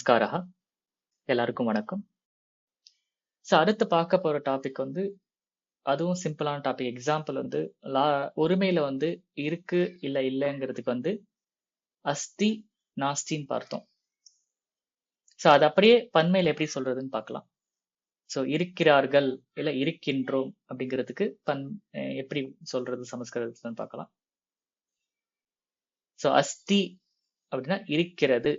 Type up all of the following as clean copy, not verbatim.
நமஸ்காரா. எல்லாருக்கும் வணக்கம். அடுத்து பார்க்க போற டாபிக் அதுவும் சிம்பிளான டாபிக். எக்ஸாம்பிள் லா ஒருமையில இருக்கு இல்ல இல்லைங்கிறதுக்கு அஸ்தி நாஸ்தின்னு பார்த்தோம். அது அப்படியே பன்மையில எப்படி சொல்றதுன்னு பார்க்கலாம். இருக்கிறார்கள் இல்ல இருக்கின்றோம் அப்படிங்கிறதுக்கு எப்படி சொல்றது சமஸ்கிருதத்துலன்னு பார்க்கலாம். அஸ்தி அப்படின்னா இருக்கிறது.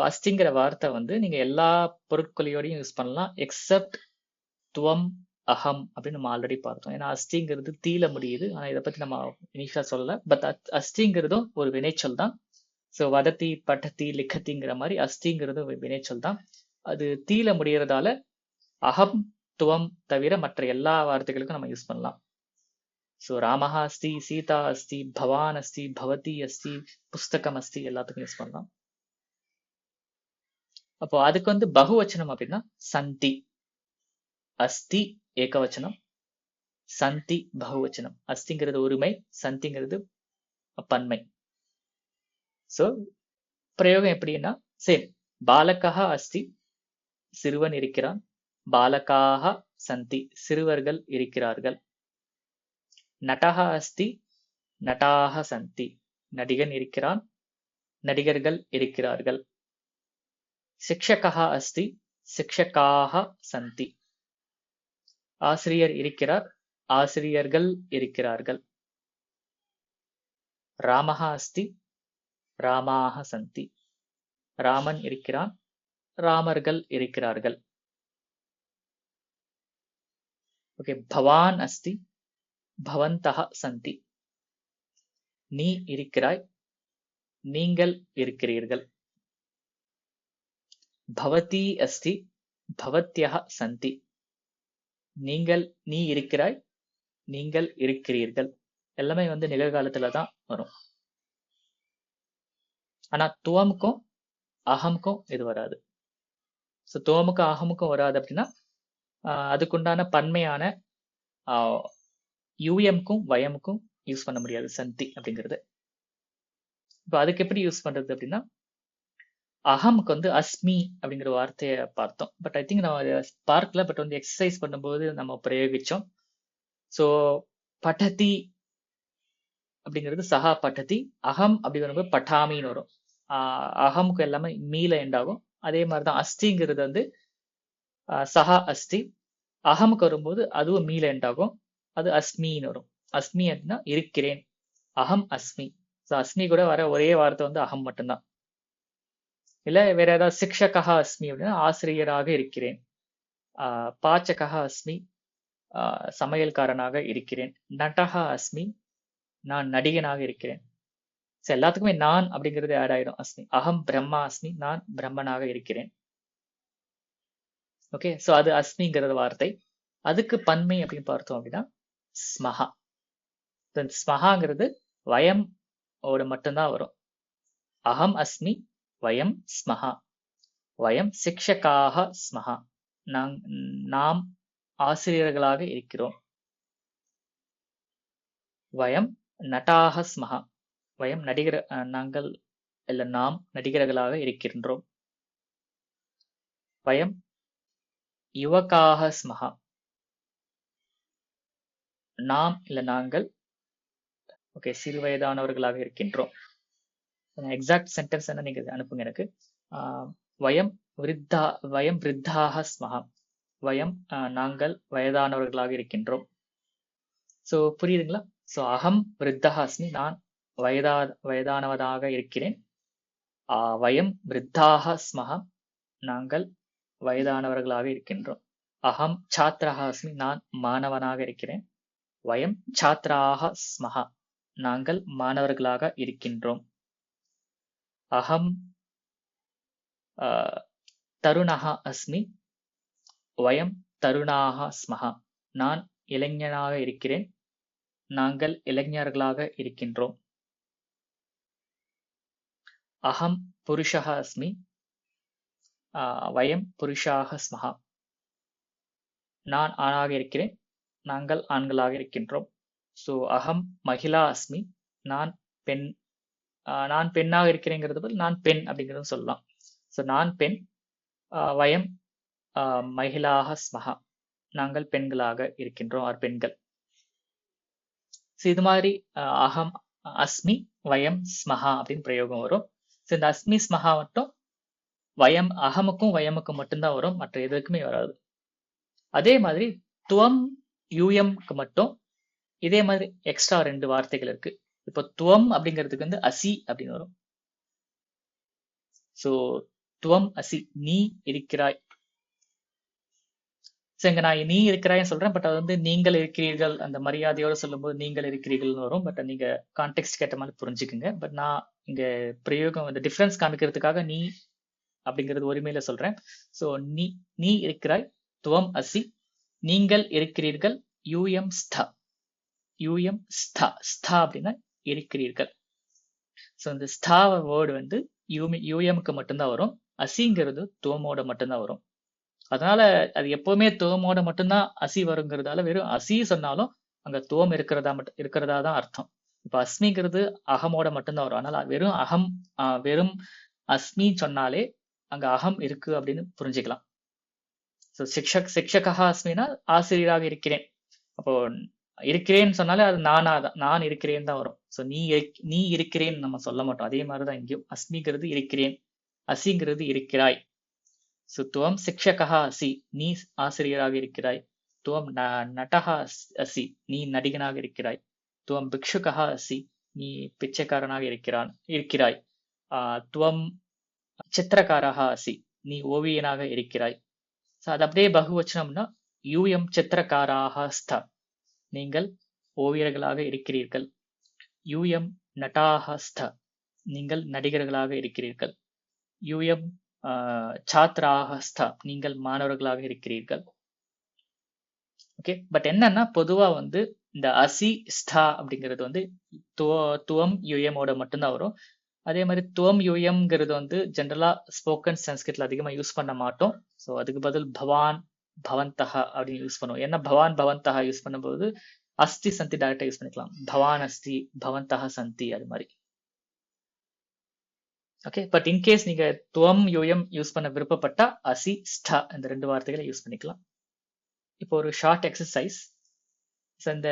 அஸ்திங்கிற வார்த்தை நீங்க எல்லா பொருட்களையோடையும் யூஸ் பண்ணலாம் எக்ஸப்ட் துவம் அகம் அப்படின்னு நம்ம ஆல்ரெடி பார்த்தோம். ஏன்னா அஸ்திங்கிறது தீல முடியுது. ஆனா இதை பத்தி நம்ம இனிஷியலா சொல்லல. பட் அஸ்திங்கிறதும் ஒரு வினைச்சொல் தான். வதத்தி பட்டத்தி லிக்கத்திங்கிற மாதிரி அஸ்திங்கிறதும் ஒரு வினைச்சொல் தான். அது தீல முடியறதால அகம் துவம் தவிர மற்ற எல்லா வார்த்தைகளுக்கும் நம்ம யூஸ் பண்ணலாம். ராமஹா அஸ்தி, சீதா அஸ்தி, பவான் அஸ்தி, பவதி அஸ்தி, புஸ்தகம் அஸ்தி எல்லாத்துக்கும் யூஸ் பண்ணலாம். அப்போ அதுக்கு பகுவச்சனம் அப்படின்னா சந்தி. அஸ்தி ஏகவச்சனம், சந்தி பகுவச்சனம். அஸ்திங்கிறது ஒருமை, சந்திங்கிறது பன்மை. பிரயோகம் எப்படின்னா சேம். பாலகாக அஸ்தி, சிறுவன் இருக்கிறான். பாலகாக சந்தி, சிறுவர்கள் இருக்கிறார்கள். நட்டக அஸ்தி, நட்டாக சந்தி, நடிகன் இருக்கிறான், நடிகர்கள் இருக்கிறார்கள். சிக்ஷகः அஸ்தி, சிக்ஷகாக சந்தி, ஆசிரியர் இருக்கிறார், ஆசிரியர்கள் இருக்கிறார்கள். ராமஹ அஸ்தி, ராமாக சந்தி, ராமன் இருக்கிறான், ராமர்கள் இருக்கிறார்கள். ஓகே. பவான் அஸ்தி, பவந்தஹ சந்தி, நீ இருக்கிறாய், நீங்கள் இருக்கிறீர்கள். பவதி அஸ்தி, பவத்யஹ சந்தி, நீ இருக்கிறாய், நீங்கள் இருக்கிறீர்கள். எல்லாமே நிகழ்காலத்துல தான் வரும். ஆனா துவமுக்கும் அகமுக்கும் இது வராது. துவமுக்கும் அகமுக்கும் வராது அப்படின்னா அதுக்குண்டான பன்மையான யூஎம்க்கும் வயமுக்கும் யூஸ் பண்ண முடியாது சந்தி அப்படிங்கிறது. இப்போ அதுக்கு எப்படி யூஸ் பண்றது அப்படின்னா அகமுக்கு அஸ்மி அப்படிங்கிற வார்த்தையை பார்த்தோம். பட் ஐ திங்க் நம்ம பார்க்கல. பட் எக்ஸசைஸ் பண்ணும்போது நம்ம பிரயோகிச்சோம். பட்டதி அப்படிங்கிறது சஹா பட்டதி. அகம் அப்படி வரும்போது பட்டாமின்னு வரும். அகமுக்கு எல்லாமே மீல எண்ட் ஆகும். அதே மாதிரிதான் அஸ்திங்கிறது சஹா அஸ்தி. அகமுக்கு வரும்போது அதுவும் மீல எண்ட் ஆகும். அது அஸ்மின்னு வரும். அஸ்மி அப்படின்னா இருக்கிறேன். அகம் அஸ்மி. அஸ்மி கூட வர ஒரே வார்த்தை அகம் மட்டும்தான். இல்ல வேற ஏதாவது சிக்ஷகா அஸ்மி அப்படின்னா ஆசிரியராக இருக்கிறேன். பாச்சகா அஸ்மி, சமையல்காரனாக இருக்கிறேன். நட்டகா அஸ்மி, நான் நடிகனாக இருக்கிறேன். எல்லாத்துக்குமே நான் அப்படிங்கிறது ஆட் ஆயிடும். அஸ்மி. அகம் பிரம்மா அஸ்மி, நான் பிரம்மனாக இருக்கிறேன். ஓகே. அது அஸ்மிங்கிறது வார்த்தை. அதுக்கு பன்மை அப்படின்னு பார்த்தோம் அப்படின்னா ஸ்மஹா. ஸ்மஹாங்கிறது வயம் ஓட மட்டும்தான் வரும். அகம் அஸ்மி, வயம் ஸ்மஹா. வயம் சிக்ஷகாக ஸ்மஹா, நாம் ஆசிரியர்களாக இருக்கிறோம். வயம் நட்டாக ஸ்மஹா, வயம் நாங்கள் இல்ல நாம் நடிகர்களாக இருக்கின்றோம். வயம் யுவகாக ஸ்மஹா, நாம் இல்ல நாங்கள் சிறு வயதானவர்களாக இருக்கின்றோம். எக்ஸாக்ட் சென்டென்ஸ் என்ன நீங்க அனுப்புங்க எனக்கு. வயம் விருத்தாக ஸ்மஹா, வயம் நாங்கள் வயதானவர்களாக இருக்கின்றோம். புரியுதுங்களா? அகம் விருத்தஹ அஸ்மி, நான் வயதானவதாக இருக்கிறேன். வயம் விருத்தாக ஸ்மஹ, நாங்கள் வயதானவர்களாக இருக்கின்றோம். அகம் சாத்ரஹ அஸ்மி, நான் மாணவனாக இருக்கிறேன். வயம் சாத்ராக ஸ்மஹ, நாங்கள் மாணவர்களாக இருக்கின்றோம். அகம் தருணஹ அஸ்மி, வயம் தருணாக ஸ்மஹ, நான் இளைஞனாக இருக்கிறேன். நாங்கள் இளைஞர்களாக இருக்கின்றோம். அகம் புருஷஹ அஸ்மி, வயம் புருஷாக ஸ்மஹ, நான் ஆணாக இருக்கிறேன். நாங்கள் ஆண்களாக இருக்கின்றோம். அகம் மகிழா அஸ்மி, நான் பெண் நான் பெண்ணாக இருக்கிறேங்கிறது பதில் நான் பெண் அப்படிங்கிறதும் சொல்லலாம். ஸோ நான் பெண், வயம் மகிழாக ஸ்மஹா, நாங்கள் பெண்களாக இருக்கின்றோம் ஆர் பெண்கள். ஸோ இது மாதிரி அகம் அஸ்மி வயம் ஸ்மஹா அப்படின்னு பிரயோகம் வரும். ஸோ இந்த அஸ்மி ஸ்மஹா மட்டும் வயம் அகமுக்கும் வயமுக்கும் மட்டும்தான் வரும், மற்ற எதுக்குமே வராது. அதே மாதிரி துவம் யூஎம்க்கு மட்டும் இதே மாதிரி எக்ஸ்ட்ரா 2 வார்த்தைகள் இருக்கு. இப்போ துவம் அப்படிங்கிறதுக்கு வந்து அசி அப்படின்னு வரும். ஸோ துவம் அசி, நீ இருக்கிறாய். ஸோ இங்க நான் நீ இருக்கிறாய்ன்னு சொல்றேன், பட் அது வந்து நீங்கள் இருக்கிறீர்கள் அந்த மரியாதையோட சொல்லும்போது நீங்கள் இருக்கிறீர்கள்னு வரும். பட் நீங்க கான்டெக்ட் கேட்ட மாதிரி புரிஞ்சுக்குங்க. பட் நான் இங்க பிரயோகம் இந்த டிஃபரன்ஸ் காமிக்கிறதுக்காக நீ அப்படிங்கிறது ஒருமையில சொல்றேன். ஸோ நீ நீ இருக்கிறாய், துவம் அசி, நீங்கள் இருக்கிறீர்கள், யூஎம் ஸ்தா. யூஎம் ஸ்தா, ஸ்தா அப்படின்னா இருக்கிறீர்கள். ஸோ இந்த ஸ்தா வேர்டு வந்து யூஎம்க்கு மட்டும்தான் வரும். அசிங்கிறது துவமோட மட்டும்தான் வரும். அதனால அது எப்பவுமே துவமோட மட்டும்தான் அசி வருங்கிறதால வெறும் அசி சொன்னாலும் அங்க துவம் இருக்கிறதா தான் அர்த்தம். இப்ப அஸ்மிங்கிறது அகமோட மட்டும்தான் வரும். அதனால வெறும் அகம் வெறும் அஸ்மி சொன்னாலே அங்க அகம் இருக்கு அப்படின்னு புரிஞ்சுக்கலாம். ஸோ சிக்ஷகா அஸ்மினா ஆசிரியராக இருக்கிறேன். அப்போ இருக்கிறேன்னு சொன்னாலே அது நான் இருக்கிறேன் தான் வரும். ஸோ நீ இருக்கிறேன்னு நம்ம சொல்ல மாட்டோம். அதே மாதிரிதான் இங்கேயும் அஸ்மிங்கிறது இருக்கிறேன், அசிங்கிறது இருக்கிறாய். ஸோ துவம் சிக்ஷகா அசி, நீ ஆசிரியராக இருக்கிறாய். துவம் நடகா அசி, நீ நடிகனாக இருக்கிறாய். துவம் பிக்ஷுகா அசி, நீ பிச்சைக்காரனாக இருக்கிறாய். துவம் சித்திரகாரா அசி, நீ ஓவியனாக இருக்கிறாய். ஸோ அது அப்படியே பகுவச்சனம்னா யூஎம் சித்திரகாராக ஸ்தா, நீங்கள் ஓவியர்களாக இருக்கிறீர்கள். யூஎம் நட்டாக ஸ்தா, நீங்கள் நடிகர்களாக இருக்கிறீர்கள். யூஎம் சாத்ராக ஸ்தா, நீங்கள் மாணவர்களாக இருக்கிறீர்கள். ஓகே, பட் என்னன்னா பொதுவா வந்து இந்த அசி ஸ்தா அப்படிங்கிறது வந்து துவம் யூஎமோட மட்டும்தான் வரும். அதே மாதிரி துவம் யூஎம்ங்கிறது வந்து ஜென்ரலா ஸ்போக்கன் சன்ஸ்கிரிட்ல அதிகமா யூஸ் பண்ண மாட்டோம். ஸோ அதுக்கு பதில் பவான் பவந்தஹா அப்படின்னு யூஸ் பண்ணுவோம். ஏன்னா பவான் பவந்தஹா யூஸ் பண்ணும்போது அஸ்தி சந்தி டைரக்டா யூஸ் பண்ணிக்கலாம். பவான் அஸ்தி பவந்தஹா சந்தி அது மாதிரி. ஓகே, பட் இன்கேஸ் நீங்க துவம் யூஎம் யூஸ் பண்ண விருப்பப்பட்டா அசி ஸ்டா இந்த 2 வார்த்தைகளை யூஸ் பண்ணிக்கலாம். இப்போ ஒரு ஷார்ட் எக்ஸசைஸ். இந்த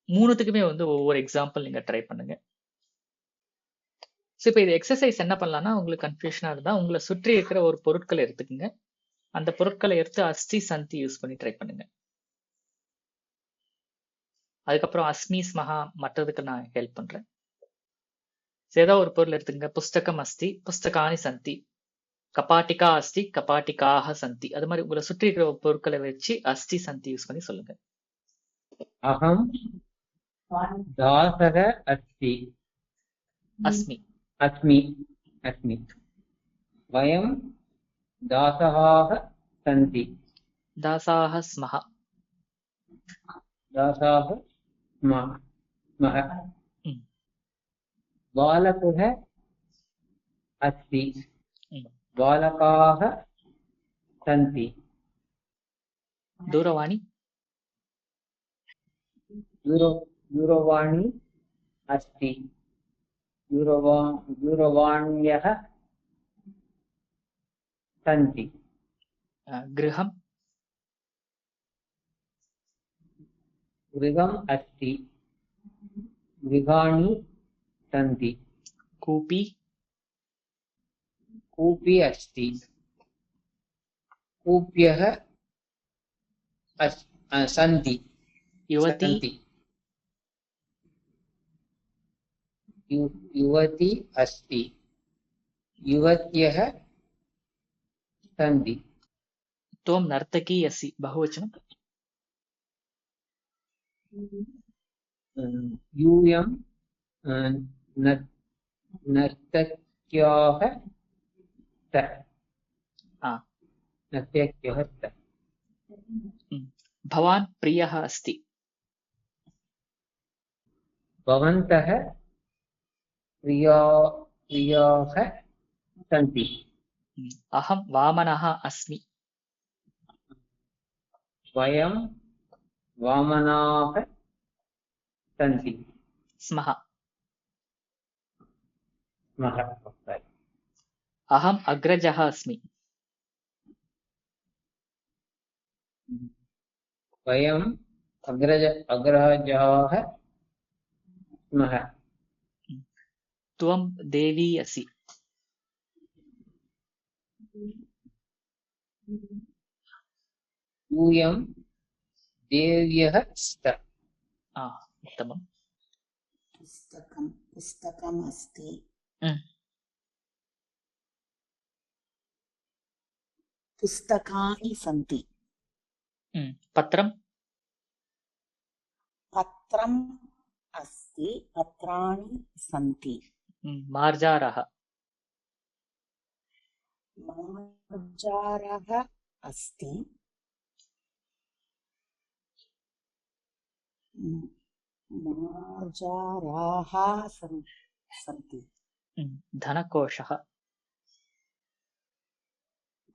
3த்துக்குமே வந்து ஒவ்வொரு எக்ஸாம்பிள் நீங்க ட்ரை பண்ணுங்க. ஸோ இப்போ இது எக்ஸசைஸ் என்ன பண்ணலாம்னா, உங்களுக்கு கன்ஃபியூஷனா இருந்தா உங்களை சுற்றி இருக்கிற ஒரு பொருட்களை எடுத்துக்கோங்க. அந்த பொருட்களை எடுத்து அஸ்தி சந்தி யூஸ் பண்ணி ட்ரை பண்ணுங்க. அதுக்கப்புறம் அஸ்மி ஸ்மஹா மற்றதுக்கு நான் ஹெல்ப் பண்றேன். ஏதாவது ஒரு பொருள் எடுத்துக்கங்க. புஸ்தகம் அஸ்தி புஸ்தகானி சந்தி, கபாட்டிகா அஸ்தி கபாட்டிகாக சந்தி. அது மாதிரி உங்களை சுற்றி இருக்கிற பொருட்களை வச்சு அஸ்தி சந்தி யூஸ் பண்ணி சொல்லுங்க. அகம் தாசக அஸ்தி அஸ்மி அஸ்மி அஸ்மி வயம் தாசகாக சந்தி தாசாக ஸ்மஹ தாசாக ஸ்மஹ बालकः अस्ति बालकाः सन्ति दूरवाणी दूरवाणी अस्ति दूरवाण्यः सन्ति गृहं गृहम् अस्ति गृहाणि सन्ति कूपी कूपी अस्ति कूप्यः सन्ति युवती युवती अस्ति युवत्यः सन्ति त्वं नर्तकी असि बहुवचनं यूयं नर्तक्याः नर्तक्यः भवान् प्रियः अस्ति भवन्तः प्रियाः सन्ति अहं वामनः अस्मि वयं वामनाः सन्ति स्मः स्मः अहम् अग्रजः अस्मि वयम् अग्रजाः स्मः त्वं देवी असि यूयं देव्यः स्त उत्तमम् पुस्तकम् अस्ति पुस्तकानि सन्ति पत्रम् पत्रम् अस्ति पत्राणि सन्ति मार्जारः मार्जारः अस्ति मार्जाराः सन्ति धनकोशः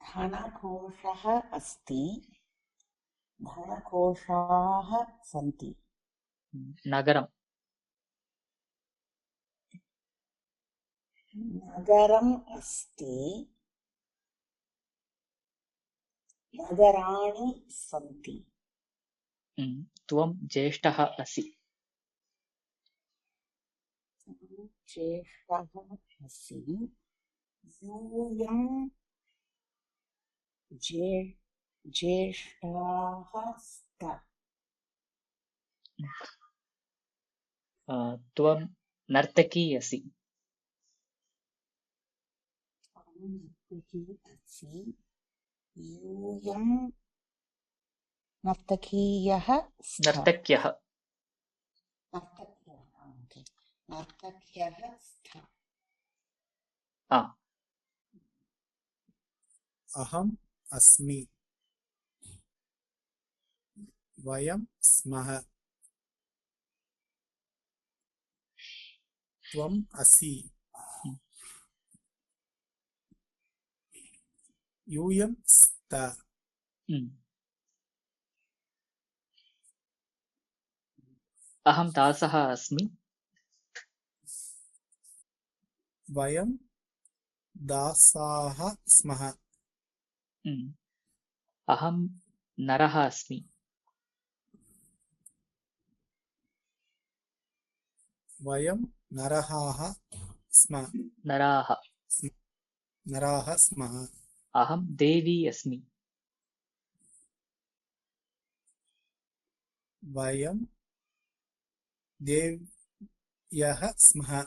धनकोशः अस्ति धनकोशाः सन्ति नगरम् नगरम् अस्ति नगराणि सन्ति त्वं ज्येष्ठः असि ज्येष्ठः असि यूयं ज्येष्ठाः स्त त्वं नर्तकी असि यूयं नर्तकीयः नर्तक्यः नर्तक्यः स्त अहम् अस्मि वयं स्मः त्वम् असि यूयं स्त अहं दासः अस्मि वयं दासाः स्मः अहं नरः अस्मि वयं नराः स्मः अहं देवी अस्मि वयं देव्यः स्मः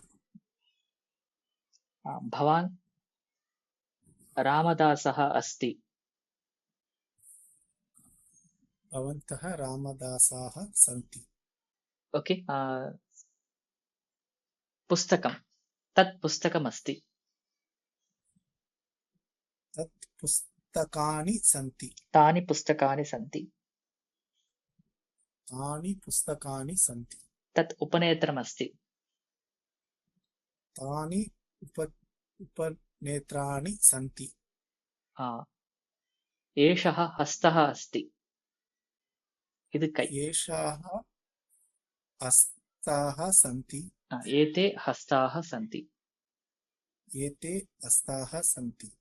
भवान् रामदासः अस्ति भवन्तः रामदासाः सन्ति ओके पुस्तकं तत् पुस्तकमस्ति तत् पुस्तकानि सन्ति तानि पुस्तकानि सन्ति तानि पुस्तकानि सन्ति तत् उपनेत्रमस्ति तानि उपनेत्राणि सन्ति एषः हस्तः अस्ति इदु कै एषः हस्ताः सन्ति एते हस्ताः सन्ति एते हस्ताः सन्ति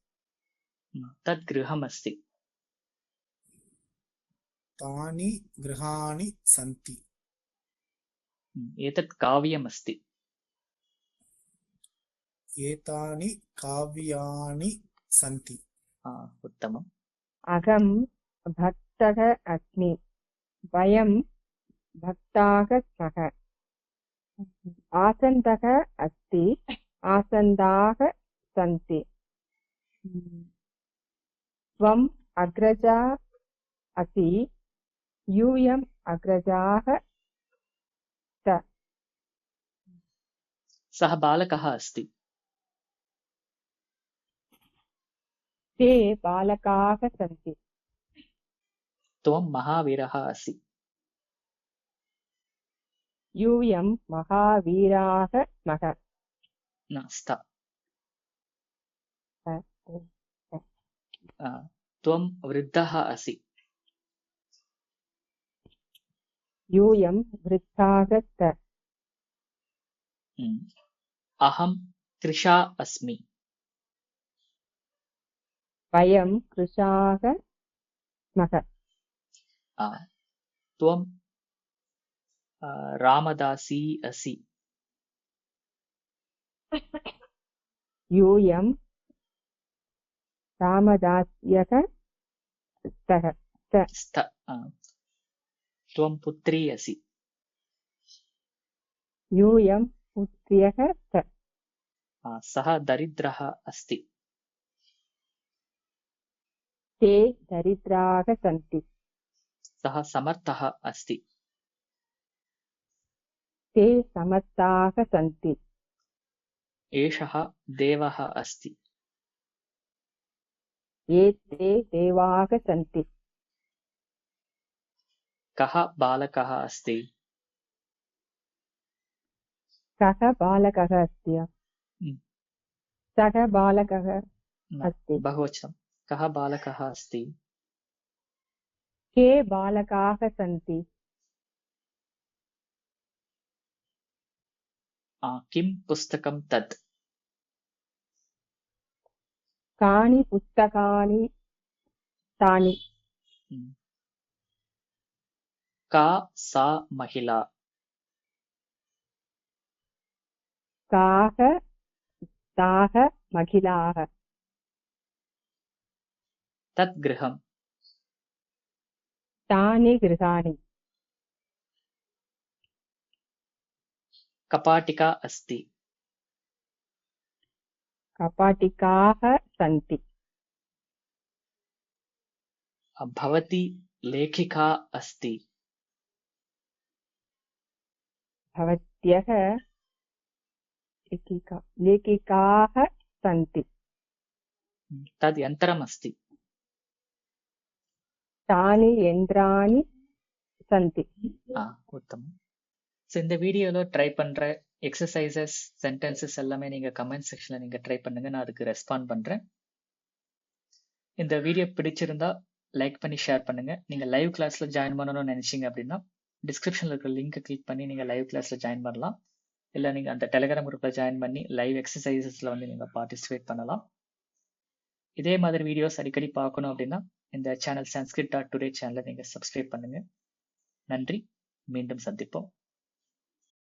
तत् गृहमस्ति तानि गृहाणि सन्ति एतत् काव्यमस्ति एतानि काव्यानि सन्ति उत्तमम् अहं भक्तः अस्मि वयं भक्ताः स्मः आसन्दः अस्ति आसन्दाः सन्ति त्वम् अग्रजा असि यूयम् अग्रजाः स्त सः बालकः अस्ति ते बालकाः सन्ति त्वं महावीरः असि यूयं महावीराः स्मः स्त त्वं वृद्धः असि यूयं वृद्धाः स्त अहं कृशा अस्मि. वयं कृशाः स्मः. त्वं रामदासी असि. यूयं रामदास्यः स्तः. त्वं पुत्री असि. यूयं पुत्र्यः स्तः. सः दरिद्रः अस्ति. ते दरिद्राः सन्ति. सः समर्थः अस्ति. ते समर्थाः सन्ति. एषः देवः अस्ति. एते देवाः सन्ति. कः बालकः अस्ति. कः बालकः अस्ति. सः बालकः अस्ति. बहुवचनं. कः बालकः अस्ति. के बालकाः सन्ति. किं पुस्तकं तत्. कानि पुस्तकानि तानि. का सा महिला. काः ताः महिलाः. तत् गृहं. तानि गृहाणि. कपाटिका अस्ति. कपाटिकाः सन्ति. भवती लेखिका अस्ति. भवत्यः लेखिकाः सन्ति. तद् यन्त्रम् अस्ति. तानि यन्त्राणि सन्ति. உத்தமம். ஸோ இந்த வீடியோல ட்ரை பண்ற எக்ஸசைசஸ் சென்டென்சஸ் எல்லாமே நீங்க கமெண்ட் செக்ஷன்ல நீங்க ட்ரை பண்ணுங்க. நான் அதுக்கு ரெஸ்பாண்ட் பண்றேன். இந்த வீடியோ பிடிச்சிருந்தா லைக் பண்ணி ஷேர் பண்ணுங்க. நீங்க லைவ் கிளாஸ்ல ஜாயின் பண்ணணும்னு நினைச்சீங்க அப்படின்னா டிஸ்கிரிப்ஷன்ல இருக்கிற லிங்க் கிளிக் பண்ணி நீங்க லைவ் கிளாஸ்ல ஜாயின் பண்ணலாம். இல்ல நீங்க அந்த டெலிகிராம் குரூப்ல ஜாயின் பண்ணி லைவ் எக்ஸசைசஸ்ல வந்து நீங்க பார்ட்டிசிபேட் பண்ணலாம். இதே மாதிரி வீடியோஸ் அடிக்கடி பார்க்கணும் அப்படின்னா இந்த சேனல் sanskrit.today சேனலை நீங்க சப்ஸ்கிரைப் பண்ணுங்க. நன்றி. மீண்டும் சந்திப்போம்.